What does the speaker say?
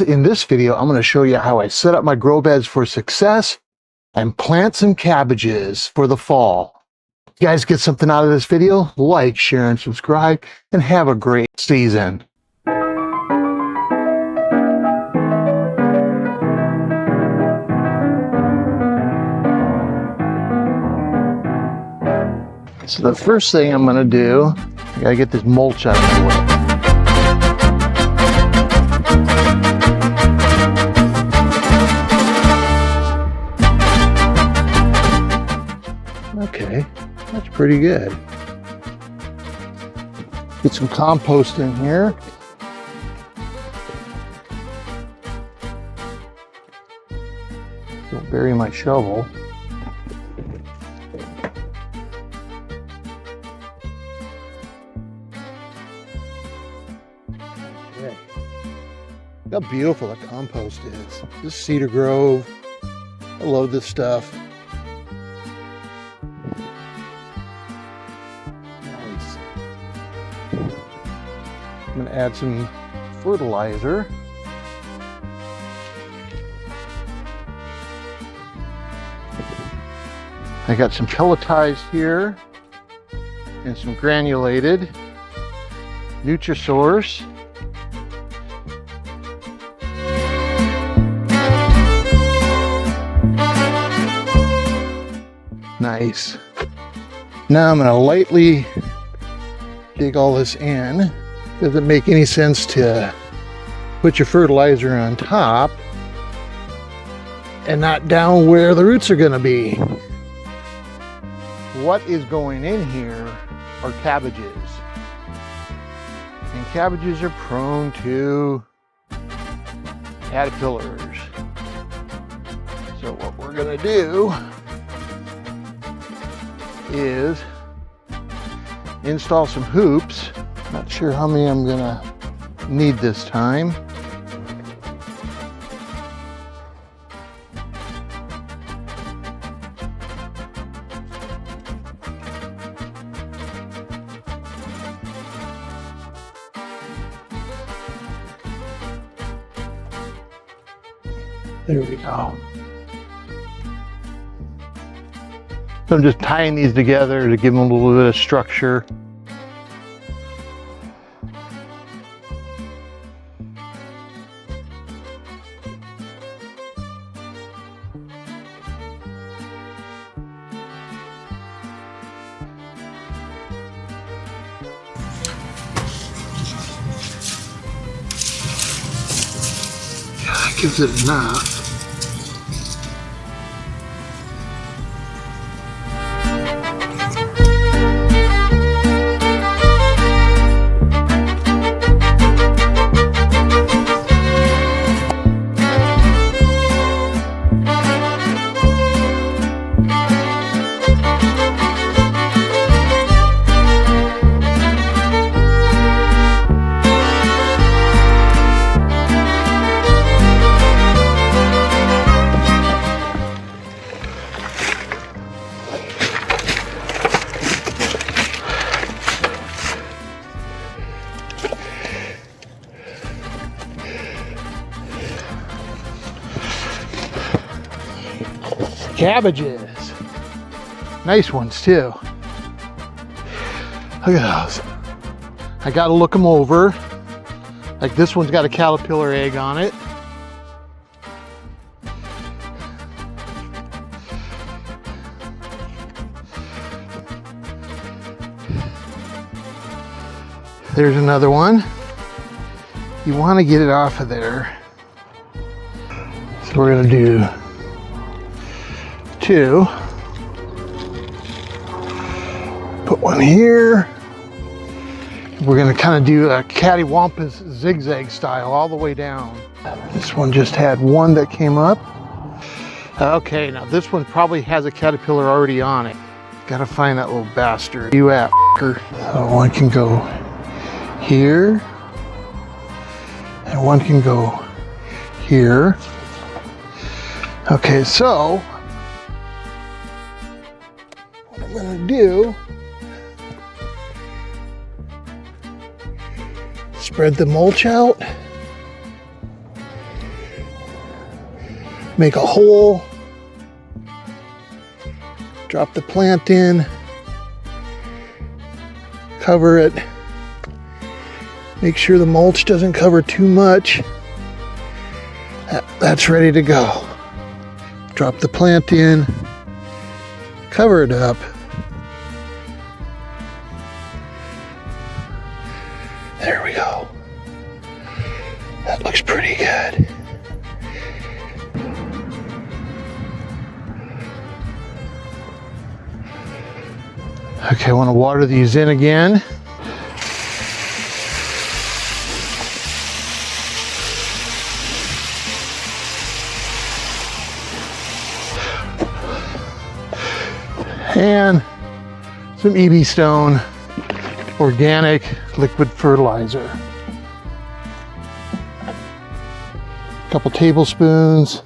In this video, I'm going to show you how I set up my grow beds for success and plant some cabbages for the fall. If you guys get something out of this video, like, share, and subscribe, and have a great season. So the first thing I'm going to do, I got to get this mulch out of the way. Okay, that's pretty good. Get some compost in here. Don't bury my shovel. Okay. Look how beautiful the compost is. This is Cedar Grove. I love this stuff. I'm going to add some fertilizer. I got some pelletized here and some granulated Nutrisource. Nice. Now I'm going to lightly dig all this in. Doesn't make any sense to put your fertilizer on top and not down where the roots are going to be. What is going in here are cabbages. And cabbages are prone to caterpillars. So what we're going to do is install some hoops. Not sure how many I'm gonna need this time. There we go. So I'm just tying these together to give them a little bit of structure. Gives it enough. Cabbages. Nice ones too. Look at those. I gotta look them over. Like this one's got a caterpillar egg on it. There's another one. You want to get it off of there. So we're gonna do two. Put one here. We're going to kind of do a cattywampus zigzag style all the way down. This one just had one that came up. Okay, now this one probably has a caterpillar already on it. Gotta find that little bastard. You f***er. So one can go here. And one can go here. Okay, so what I'm gonna do, spread the mulch out Make a hole. Drop the plant in. Cover it. Make sure the mulch doesn't cover too much. That's ready to go. Drop the plant in. Cover it up. There we go. That looks pretty good. Okay, I want to water these in again. And some EB Stone organic liquid fertilizer. A couple tablespoons.